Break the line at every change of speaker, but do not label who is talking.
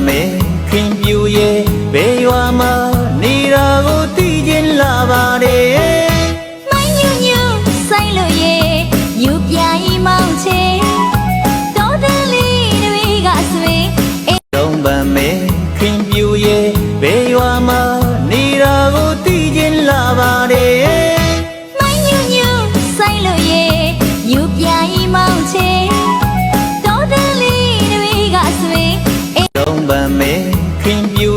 မဲခင်ပြူရဲ့ဘေးရွာမှာနေတာကိုသိချင်းလာပါတယ်
မိုင်းညူညူဆိုင်လို့ရဲ့ယူပြိုင်မောင်ချေတော်တယ်လေးတွေကဆွေ
လုံးပန်မဲခင်ပြူရဲ့ဘေးရွာမှာနေတာကိုသိချင်းလာပါတယ်
မိုင်းညူညူဆိုင်လို့ရဲ့ယူပြိုင်မောင်ချေတော်တယ်လေးတွေကဆွေ
လုံးပန်မဲခင်ပြူ